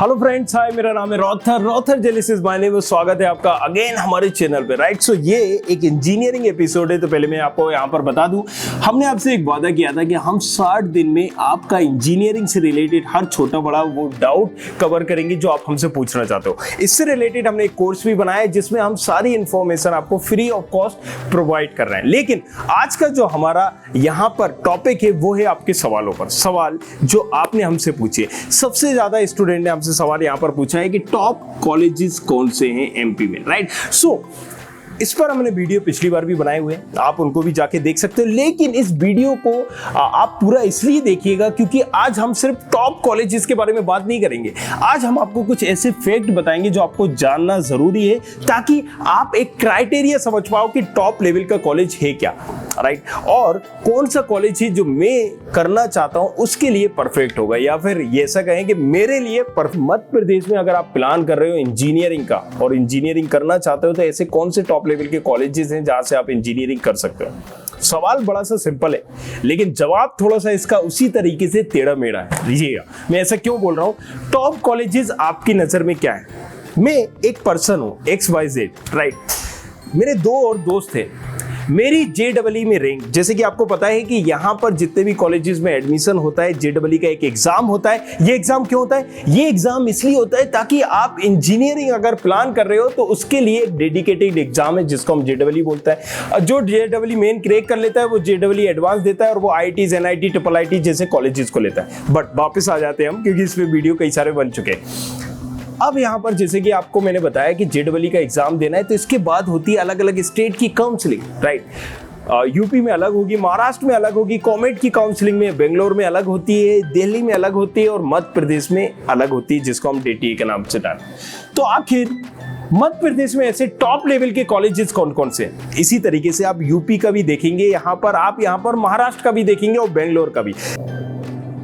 Hello friends, हाय, मेरा नाम है रॉथर जेलिसिस माय नेम। स्वागत है आपका अगेन हमारे चैनल पे, राइट। सो ये एक इंजीनियरिंग एपिसोड है। तो पहले मैं आपको यहाँ पर बता दूं, हमने आपसे एक वादा किया था कि हम 60 दिन में आपका इंजीनियरिंग से रिलेटेड हर छोटा बड़ा वो डाउट कवर करेंगे जो आप हमसे पूछना चाहते हो। इससे रिलेटेड हमने एक कोर्स भी बनाया है जिसमें हम सारी इंफॉर्मेशन आपको फ्री ऑफ कॉस्ट प्रोवाइड कर रहे हैं। लेकिन आज का जो हमारा यहाँ पर टॉपिक है वो है आपके सवालों पर, सवाल जो आपने हमसे पूछे। सबसे ज्यादा स्टूडेंट ने हमसे सवाल यहां पर पूछा है कि टॉप कॉलेजेस कौन से हैं एमपी में, राइट। सो इस पर हमने वीडियो पिछली बार भी बनाए हुए हैं, आप उनको भी जाके देख सकते हो। लेकिन इस वीडियो को आप पूरा इसलिए देखिएगा क्योंकि आज हम सिर्फ टॉप कॉलेजेस के बारे में बात नहीं करेंगे। आज हम आपको कुछ ऐसे फैक्ट बताएंगे जो आपको जानना जरूरी है ताकि आप एक क्राइटेरिया समझ पाओ कि टॉप लेवल का कॉलेज है क्या, राइट, और कौन सा कॉलेज है जो मैं करना चाहता हूं उसके लिए परफेक्ट होगा, या फिर ये ऐसा कहें कि मेरे लिए मध्य प्रदेश में अगर आप प्लान कर रहे हो इंजीनियरिंग का और इंजीनियरिंग करना चाहते हो तो ऐसे कौन से टॉप लेवल के कॉलेजेस हैं जहां से आप इंजीनियरिंग कर सकते हो। सवाल बड़ा सा सिंपल है लेकिन जवाब थोड़ा सा इसका उसी तरीके से टेढ़ा मेढ़ा है। लीजिएगा, मैं ऐसा क्यों बोल रहा हूं। टॉप कॉलेजेस आपकी नजर में क्या है? मैं एक पर्सन हूं, XYZ, राइट। मेरे दो और दोस्त थे। मेरी JEE में रैंक, जैसे कि आपको पता है कि यहाँ पर जितने भी कॉलेजेस में एडमिशन होता है JEE का एक एग्जाम होता है। ये एग्जाम क्यों होता है? ये एग्जाम इसलिए होता है ताकि आप इंजीनियरिंग अगर प्लान कर रहे हो तो उसके लिए एक डेडिकेटेड एग्जाम है जिसको हम JEE बोलता है। जो JEE मेन क्रैक कर लेता है वो JEE एडवांस देता है और वो IITs NIT IIIT जैसे कॉलेजेस को लेता है। बट वापस आ जाते हैं हम, क्योंकि इस पे वीडियो कई सारे बन चुके हैं। अब यहाँ पर जैसे कि आपको मैंने बताया कि JEE का एग्जाम देना है तो इसके बाद होती है अलग अलग स्टेट की काउंसलिंग, राइट। यूपी में अलग होगी, महाराष्ट्र में अलग होगी, कॉमेट की काउंसलिंग में बेंगलोर में अलग होती है, दिल्ली में अलग होती है और मध्य प्रदेश में अलग होती है जिसको हम DTA के नाम से जानते हैं। तो आखिर मध्य प्रदेश में ऐसे टॉप लेवल के कॉलेजेस कौन कौन से हैं? इसी तरीके से आप यूपी का भी देखेंगे, यहाँ पर महाराष्ट्र का भी देखेंगे और बेंगलोर का भी।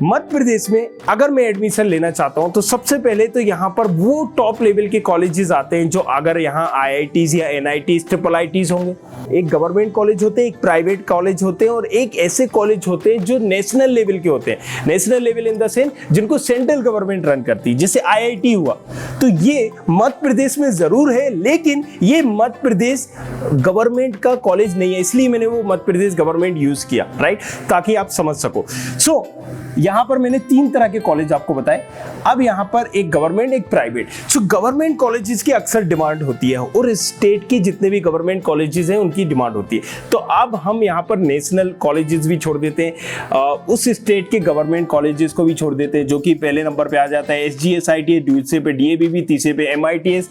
मध्य प्रदेश में अगर मैं एडमिशन लेना चाहता हूं तो सबसे पहले तो यहाँ पर वो टॉप लेवल के कॉलेजेस आते हैं जो अगर यहाँ IITs या NITs IIITs होंगे। एक गवर्नमेंट कॉलेज होते हैं, एक प्राइवेट कॉलेज होते हैं और एक ऐसे कॉलेज होते हैं जो नेशनल लेवल के होते हैं। National level in the sense जिनको सेंट्रल गवर्नमेंट रन करती है, जैसे IIT हुआ। तो ये मध्य प्रदेश में जरूर है लेकिन ये मध्य प्रदेश गवर्नमेंट का कॉलेज नहीं है, इसलिए मैंने वो मध्य प्रदेश गवर्नमेंट यूज किया, राइट, ताकि आप समझ सको। सो यहां पर मैंने 3 तरह के कॉलेज आपको बताए। अब यहां पर एक गवर्नमेंट, एक प्राइवेट। सो गवर्नमेंट कॉलेजेस की अक्सर डिमांड होती है और स्टेट के जितने भी गवर्नमेंट कॉलेजेस हैं उनकी डिमांड होती है। तो अब हम यहां पर नेशनल कॉलेजेस भी छोड़ देते हैं, उस स्टेट के गवर्नमेंट कॉलेजेस को भी छोड़ देते हैं, जो कि पहले नंबर पे आ जाता है SGS IIT, दूसरे पे DAVB, तीसरे पे MITS।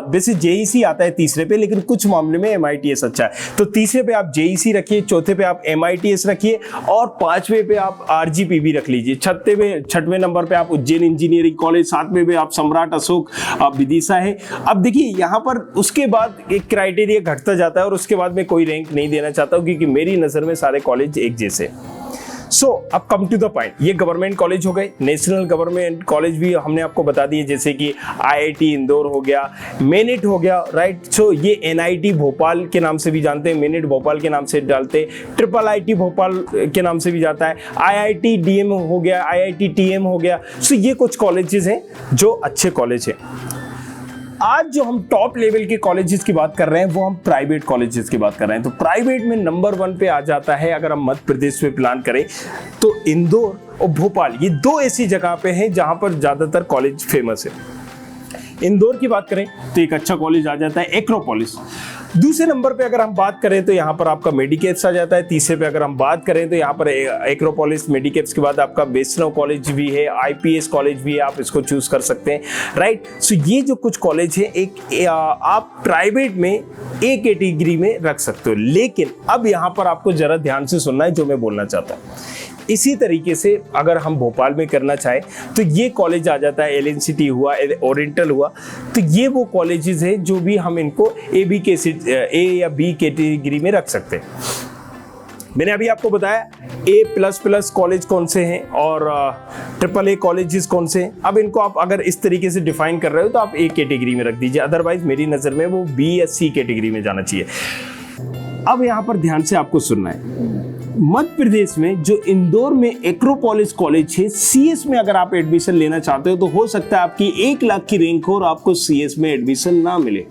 वैसे JEC आता है तीसरे पे, लेकिन कुछ मामले में MITS अच्छा है। तो तीसरे पे आप JEC रखिए, चौथे पे आप MITS रखिए और 5वें पे आप RGPB रख लीजिए। 6वें नंबर पे आप उज्जैन इंजीनियरिंग कॉलेज, 7वें पे आप सम्राट अशोक विदिशा है। अब देखिए यहाँ पर उसके बाद एक क्राइटेरिया घटता जाता है और उसके बाद मैं कोई रैंक नहीं देना चाहता हूँ क्योंकि मेरी नजर में सारे कॉलेज एक जैसे। सो अब कम टू द पॉइंट, ये गवर्नमेंट कॉलेज हो गए। नेशनल गवर्नमेंट कॉलेज भी हमने आपको बता दिए, जैसे कि IIT इंदौर हो गया, मेनिट हो गया, राइट। सो ये NIT भोपाल के नाम से भी जानते हैं, मेनिट भोपाल के नाम से डालते हैं, IIIT भोपाल के नाम से भी जाता है, IIT DM हो गया, IIT TM हो गया। सो ये कुछ कॉलेजेस हैं जो अच्छे कॉलेज हैं। आज जो हम टॉप लेवल के कॉलेजेस की बात कर रहे हैं वो हम प्राइवेट कॉलेजेस की बात कर रहे हैं। तो प्राइवेट में नंबर 1 पे आ जाता है, अगर हम मध्य प्रदेश में प्लान करें तो इंदौर और भोपाल, ये 2 ऐसी जगह पे हैं जहां पर ज्यादातर कॉलेज फेमस है। इंदौर की बात करें तो एक अच्छा कॉलेज आ जाता है एक्रोपोलिस। दूसरे नंबर पे अगर हम बात करें तो यहाँ पर आपका मेडिकेप्स आ जाता है। तीसरे पे अगर हम बात करें तो यहाँ पर एक्रोपोलिस, मेडिकेप्स के बाद आपका वैष्णव कॉलेज भी है, IPS कॉलेज भी है, आप इसको चूज कर सकते हैं, राइट। सो ये जो कुछ कॉलेज है आप प्राइवेट में एक कैटेगरी में रख सकते हो। लेकिन अब यहाँ पर आपको जरा ध्यान से सुनना है जो मैं बोलना चाहता हूँ। इसी तरीके से अगर हम भोपाल में करना चाहें तो ये कॉलेज आ जाता है, LNCT हुआ, ओरिएंटल हुआ। तो ये वो कॉलेजेस हैं जो भी हम इनको A या B कैटेगरी में रख सकते हैं। मैंने अभी आपको बताया A++ कॉलेज कौन से हैं और AAA कॉलेजेस कौन से हैं। अब इनको आप अगर इस तरीके से डिफाइन कर रहे हो तो आप A कैटेगरी में रख दीजिए, अदरवाइज मेरी नज़र में वो B या C कैटेगरी में जाना चाहिए। अब यहाँ पर ध्यान से आपको सुनना है। मध्य प्रदेश में जो इंदौर में एक्रोपोलिस कॉलेज है, सीएस में अगर आप एडमिशन लेना चाहते हो तो हो सकता है आपकी 1 लाख की रैंक हो और आपको सीएस में एडमिशन ना मिले।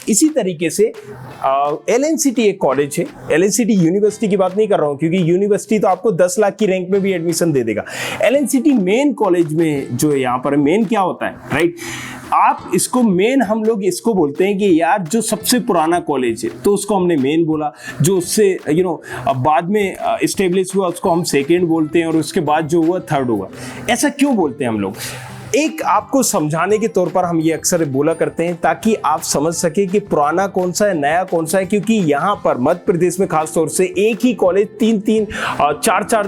इसी तरीके से एलएनसीटी एक कॉलेज है, एलएनसीटी यूनिवर्सिटी की बात नहीं कर रहा हूं क्योंकि यूनिवर्सिटी तो आपको 10 लाख की रैंक में भी एडमिशन दे देगा। एलएनसीटी मेन कॉलेज में जो यहाँ पर मेन क्या होता है, राइट, आप इसको मेन, हम लोग इसको बोलते हैं कि यार जो सबसे पुराना कॉलेज है तो उसको हमने मेन बोला, जो उससे बाद में इस्टेब्लिश हुआ उसको हम सेकेंड बोलते हैं और उसके बाद जो हुआ थर्ड हुआ। ऐसा क्यों बोलते हैं हम लोग? एक आपको समझाने के तौर पर हम ये अक्सर बोला करते हैं ताकि आप समझ सके कि पुराना कौन सा है, नया कौन सा है, क्योंकि यहाँ पर मध्य प्रदेश में खास तौर से एक ही कॉलेज 3-3 4-4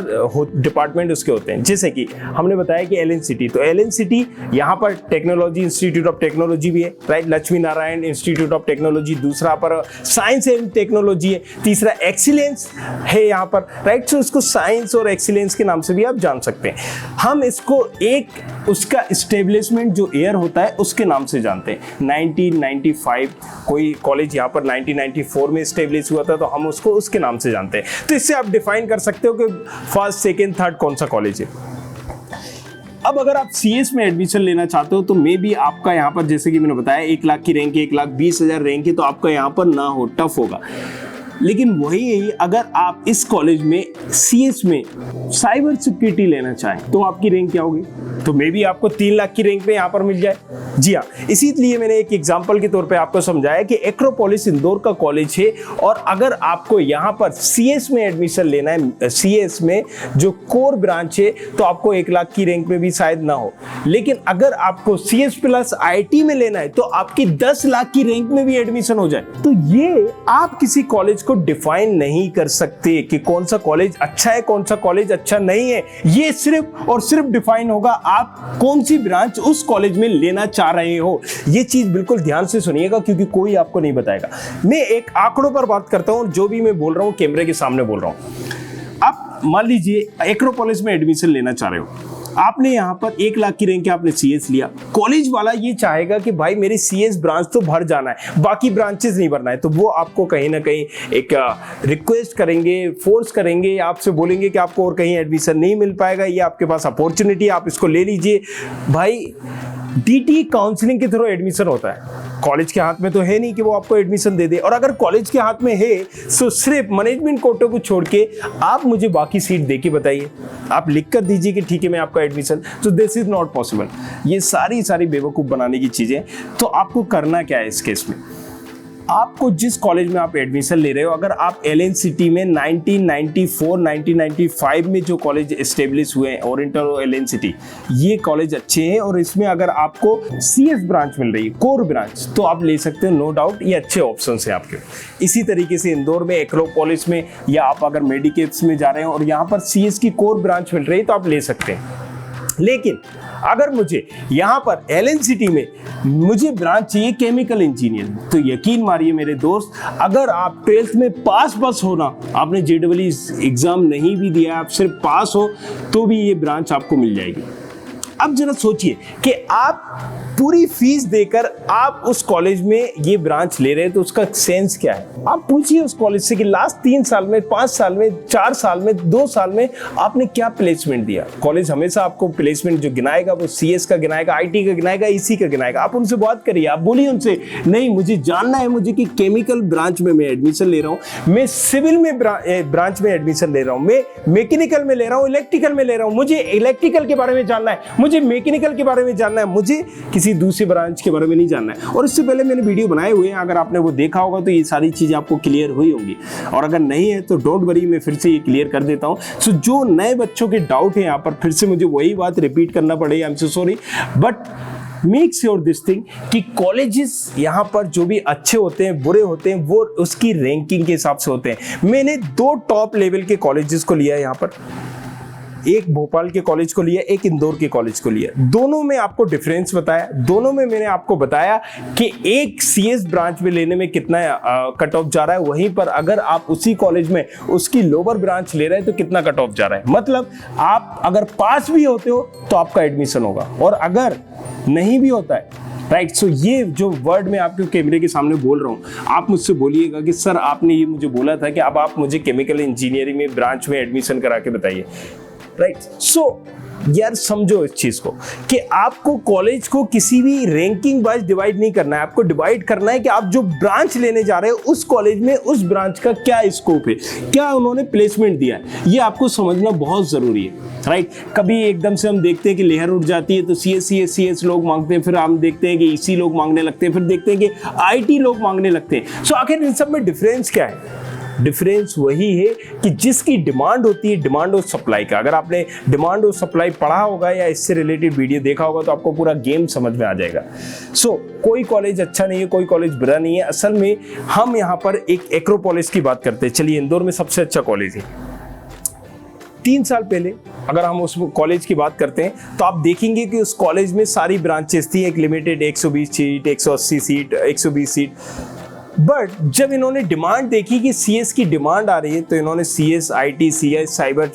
डिपार्टमेंट उसके होते हैं। जैसे कि हमने बताया कि एलएनसीटी, तो एलएनसीटी यहाँ पर टेक्नोलॉजी, इंस्टीट्यूट ऑफ टेक्नोलॉजी भी है, right, Lakshmi Narayan institute of technology, दूसरा पर साइंस एंड टेक्नोलॉजी है, तीसरा एक्सीलेंस है यहाँ पर, राइट। सो इसको साइंस और एक्सीलेंस के नाम से भी आप जान सकते हैं। हम इसको एक उसका एस्टेब्लिशमेंट जो ईयर होता है उसके नाम से जानते हैं। 1995 कोई कॉलेज यहाँ पर 1994 में एस्टेब्लिश हुआ था तो हम उसको उसके नाम से जानते हैं। तो इससे आप डिफाइन कर सकते हो कि फर्स्ट, सेकेंड, थर्ड कौन सा कॉलेज है। अब अगर आप सीएस में एडमिशन लेना चाहते हो तो मे बी आपका यहाँ पर, जैसे कि मैंने बताया, 1 लाख की रैंक है, 1,20,000 रैंक है, तो आपका यहाँ पर ना हो, टफ होगा। लेकिन वही अगर आप इस कॉलेज में सीएस में साइबर सिक्योरिटी लेना चाहें तो आपकी रैंक क्या होगी? तो मे बी आपको 3 लाख की रैंक पे यहाँ पर मिल जाए। जी हाँ, इसीलिए मैंने एक एग्जांपल के तौर पे आपको समझाया कि एक्रोपोलिस इंदौर का कॉलेज है और अगर आपको यहाँ पर सीएस में एडमिशन लेना है, सीएस में जो कोर ब्रांच है, तो आपको 1 लाख की रैंक में भी शायद ना हो। लेकिन अगर आपको सीएस प्लस आईटी में लेना है तो आपकी 10 लाख की रैंक में भी एडमिशन हो जाए। तो ये आप किसी कॉलेज को डिफाइन नहीं कर सकते कि कौन सा कॉलेज अच्छा है, कौन सा कॉलेज अच्छा नहीं है। ये सिर्फ और सिर्फ डिफाइन होगा आप कौन सी ब्रांच उस कॉलेज में लेना चाह रहे हो। ये चीज बिल्कुल ध्यान से सुनिएगा क्योंकि कोई आपको नहीं बताएगा। मैं एक आंकड़ों पर बात करता हूं, जो भी मैं बोल रहा हूं कैमरे के सामने बोल रहा हूं। आप मान लीजिए एक्रोपोलिस में एडमिशन लेना चाह रहे हो, आपने यहाँ पर 1 लाख की रैंक के आपने सीएस लिया। कॉलेज वाला ये चाहेगा कि भाई मेरी सीएस ब्रांच तो भर जाना है, बाकी ब्रांचेस नहीं भरना है, तो वो आपको कहीं ना कहीं एक रिक्वेस्ट करेंगे, फोर्स करेंगे, आपसे बोलेंगे कि आपको और कहीं एडमिशन नहीं मिल पाएगा, ये आपके पास अपॉर्चुनिटी, आप इसको ले लीजिए। भाई डीटी काउंसलिंग के थ्रू एडमिशन होता है, कॉलेज के हाथ में तो है नहीं कि वो आपको एडमिशन दे दे। और अगर कॉलेज के हाथ में है तो सिर्फ मैनेजमेंट कोटे को छोड़ के आप मुझे बाकी सीट दे के बताइए, आप लिख कर दीजिए कि ठीक है मैं आपका एडमिशन, तो दिस इज नॉट पॉसिबल। ये सारी बेवकूफ़ बनाने की चीज़ें। तो आपको करना क्या है इस केस में? आपको जिस कॉलेज में आप एडमिशन ले रहे हो, अगर आप एलएनसीटी में 1994 1995 में जो कॉलेज एस्टेब्लिश हुए हैं, ओरिएंटल और एलएनसीटी, ये कॉलेज अच्छे हैं और इसमें अगर आपको सीएस ब्रांच मिल रही है, कोर ब्रांच, तो आप ले सकते हो, नो डाउट, ये अच्छे ऑप्शन है आपके। इसी तरीके से इंदौर में एक्रोपोलिस में, या आप अगर मेडिकेट्स में जा रहे हो और यहाँ पर सीएस की कोर ब्रांच मिल रही है तो आप ले सकते हैं। लेकिन अगर मुझे यहाँ पर एलएनसीटी में मुझे ब्रांच चाहिए केमिकल इंजीनियर, तो यकीन मारिए मेरे दोस्त, अगर आप 12th में पास बस हो ना, आपने जेईई एग्जाम नहीं भी दिया, आप सिर्फ पास हो तो भी ये ब्रांच आपको मिल जाएगी। अब जरा सोचिए कि आप पूरी फीस देकर आप उस कॉलेज में ये ब्रांच ले रहे हैं तो उसका सेंस क्या है? आप पूछिए उस कॉलेज से कि लास्ट 3 साल में, 5 साल में, 4 साल में, 2 साल में आपने क्या प्लेसमेंट दिया। कॉलेज हमेशा आपको प्लेसमेंट जो गिनाएगा वो सीएस का गिनाएगा, आईटी का गिनाएगा, ईसी का गिनाएगा। आप उनसे बात करिए, आप बोलिए उनसे, नहीं मुझे जानना है मुझे कि केमिकल ब्रांच में मैं एडमिशन ले रहा हूँ, मैं सिविल में ब्रांच में एडमिशन ले रहा हूँ, मैं मैकेनिकल में ले रहा हूँ, इलेक्ट्रिकल में ले रहा हूँ, मुझे इलेक्ट्रिकल के बारे में जानना है, मुझे मैकेनिकल के बारे में जानना है, मुझे किसी दूसरी ब्रांच के बारे में नहीं जानना है। और इससे पहले मैंने वीडियो बनाए हुए हैं, अगर आपने वो देखा होगा तो ये सारी चीजें आपको क्लियर हुई होंगी, और अगर नहीं है तो डोंट वरी, मैं फिर से ये क्लियर कर देता हूं। सो जो नए बच्चों के डाउट है यहाँ पर, फिर से मुझे वही बात रिपीट करना पड़ेगा, I am so sorry, but make sure this thing कि कॉलेजेस यहाँ पर जो भी अच्छे होते हैं, बुरे होते हैं, वो उसकी रैंकिंग के हिसाब से होते हैं। मैंने 2 टॉप लेवल के कॉलेजेस को लिया है यहाँ पर, एक भोपाल के कॉलेज को लिया, एक इंदौर के कॉलेज को लिया। दोनों में आपको डिफरेंस बताया, दोनों में मैंने आपको बताया कि एक सीएस ब्रांच में लेने में कितना कट ऑफ जा रहा है, वहीं पर अगर आप उसी कॉलेज में उसकी लोअर ब्रांच ले रहे हैं तो कितना कट ऑफ जा रहा है। मतलब आप अगर पास भी होते हो तो आपका एडमिशन होगा, और अगर नहीं भी होता है राइट। सो ये जो वर्ड मैं आपके कैमरे के सामने बोल रहा हूँ, आप मुझसे बोलिएगा कि सर आपने ये मुझे बोला था कि अब आप मुझे केमिकल इंजीनियरिंग में ब्रांच में एडमिशन करा के बताइए, राइट। सो यार समझो इस चीज को कि आपको कॉलेज को किसी भी रैंकिंग वाइज डिवाइड नहीं करना है, आपको डिवाइड करना है कि आप जो ब्रांच लेने जा रहे हो उस कॉलेज में उस ब्रांच का क्या स्कोप है, क्या उन्होंने प्लेसमेंट दिया है, ये आपको समझना बहुत जरूरी है, राइट। कभी एकदम से हम देखते हैं कि लहर उठ जाती है तो CS लोग मांगते हैं, फिर हम देखते हैं कि EC लोग मांगने लगते हैं, फिर देखते हैं कि IT लोग मांगने लगते हैं। सो आखिर इन सब में डिफरेंस क्या है? डिफरेंस वही है कि जिसकी डिमांड होती है, डिमांड और सप्लाई का। अगर आपने डिमांड और सप्लाई पढ़ा होगा या इससे रिलेटेड वीडियो देखा होगा तो आपको पूरा गेम समझ में आ जाएगा। सो कोई कॉलेज अच्छा नहीं है, कोई कॉलेज बुरा नहीं है। असल में हम यहाँ पर एक एक्रोपोलिस की बात करते हैं। चलिए, इंदौर में सबसे अच्छा कॉलेज है। 3 साल पहले अगर हम उस कॉलेज की बात करते हैं तो आप देखेंगे कि उस कॉलेज में सारी ब्रांचेस थी, एक limited 120 seat, 180 seat, 120 seat. But जब इन्होंने डिमांड देखी कि CS की डिमांड आ रही है तो इन्होंने CS, IT, CS, cyber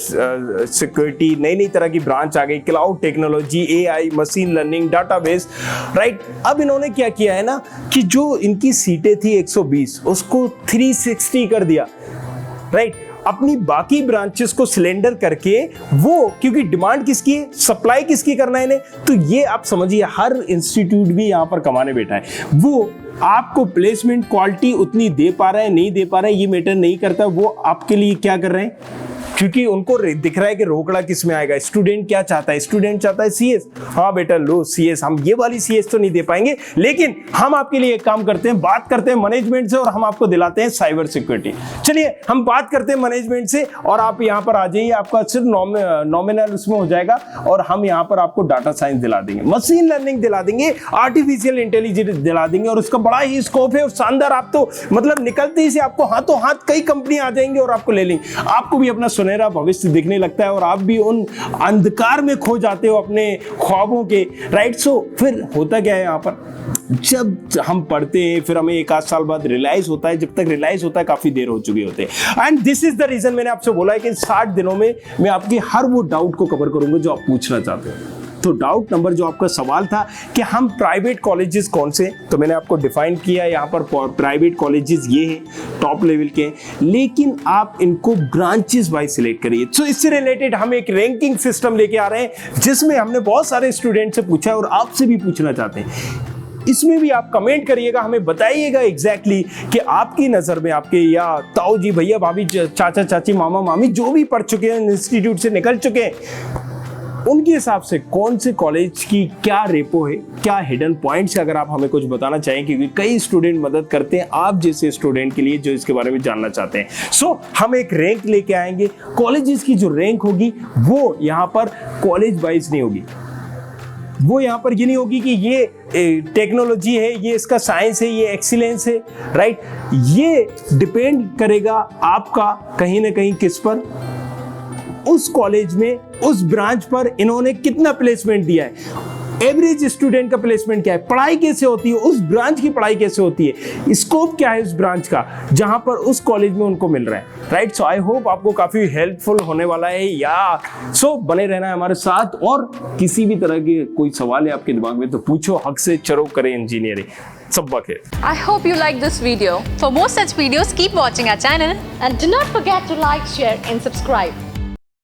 security, नई नई तरह की ब्रांच आ गई, cloud technology, AI, machine learning, database, right. अब इन्होंने क्या किया है ना कि जो इनकी सीटें थी 120 उसको 360 कर दिया, राइट। अपनी बाकी ब्रांचेस को सिलेंडर करके, वो क्योंकि डिमांड किसकी है, सप्लाई किसकी करना है इन्हें, तो ये आप समझिए हर इंस्टीट्यूट भी यहाँ पर कमाने बैठा है। वो आपको प्लेसमेंट क्वालिटी उतनी दे पा रहा है नहीं दे पा रहा है ये मैटर नहीं करता, वो आपके लिए क्या कर रहे हैं, क्योंकि उनको दिख रहा है कि रोकड़ा किस में आएगा। स्टूडेंट क्या चाहता है, स्टूडेंट चाहता है CS। हाँ बेटा लो CS, हम ये वाली CS तो नहीं दे पाएंगे, लेकिन हम आपके लिए एक काम करते हैं, बात करते हैं मैनेजमेंट से और हम आपको दिलाते हैं साइबर सिक्योरिटी। चलिए हम बात करते हैं मैनेजमेंट से और आप यहाँ पर आ जाइए, आपका सिर्फ नॉमिनल उसमें हो जाएगा और हम यहाँ पर आपको डाटा साइंस दिला देंगे, मशीन लर्निंग दिला देंगे, आर्टिफिशियल इंटेलिजेंस दिला देंगे और उसका बड़ा ही स्कोप है और शानदार। आप तो मतलब निकलते ही से आपको हाथों हाथ कई कंपनी आ जाएंगी और आपको ले लेंगे, आपको भी अपना सुनहरा भविष्य दिखने लगता है और आप भी उन अंधकार में खो जाते हो अपने ख्वाबों के, राइट। सो फिर होता क्या है यहाँ पर, जब हम पढ़ते हैं फिर हमें 1 आध साल बाद रियलाइज होता है, जब तक रियलाइज होता है काफी देर हो चुकी होती है। And this is the reason मैंने आपसे बोला है कि 60 दिनों में मैं आपकी हर वो डाउट को कवर करूंगा जो आप पूछना चाहते हो। तो डाउट नंबर जो आपका सवाल था कि हम प्राइवेट कॉलेजेस कौन से, तो मैंने आपको डिफाइन किया यहाँ पर प्राइवेट कॉलेजेस ये हैं टॉप लेवल के, लेकिन आप इनको ब्रांचेस वाइज सिलेक्ट करिए। तो इससे रिलेटेड हम एक रैंकिंग सिस्टम लेके आ रहे हैं जिसमें हमने बहुत सारे स्टूडेंट से पूछा है और आपसे भी पूछना चाहते हैं। इसमें भी आप कमेंट करिएगा, हमें बताइएगा एग्जैक्टली कि आपकी नज़र में आपके या ताऊ जी, भैया, भाभी, चाचा, चाची, मामा, मामी जो भी पढ़ चुके हैं, इंस्टीट्यूट से निकल चुके हैं, उनके हिसाब से कौन से कॉलेज की क्या रेपो है, क्या हिडन पॉइंट्स है, अगर आप हमें कुछ बताना चाहें, क्योंकि कई स्टूडेंट मदद करते हैं आप जैसे स्टूडेंट के लिए जो इसके बारे में जानना चाहते हैं। सो हम एक रैंक लेके आएंगे, कॉलेजेस की जो रैंक होगी वो यहाँ पर कॉलेज वाइज नहीं होगी, वो यहाँ पर ये नहीं होगी कि ये टेक्नोलॉजी है, ये इसका साइंस है, ये एक्सीलेंस है, राइट। ये डिपेंड करेगा आपका कहीं ना कहीं किस पर, उस कॉलेज में, उस ब्रांच पर इन्होंने कितना प्लेसमेंट दिया है, एवरेज स्टूडेंट का प्लेसमेंट क्या है, पढ़ाई कैसे होती है, उस ब्रांच की पढ़ाई कैसे होती है, स्कोप क्या है उस ब्रांच का जहां पर उस कॉलेज में उनको मिल रहा है, राइट। सो आई होप आपको काफी हेल्पफुल होने वाला है या सो बने रहना है हमारे साथ। और किसी भी तरह के कोई सवाल है आपके दिमाग में तो पूछो, हक से चरो करें इंजीनियरिंग। सब बखे। I hope you like this video. For more such videos, keep watching our channel and do not forget to like, share and subscribe.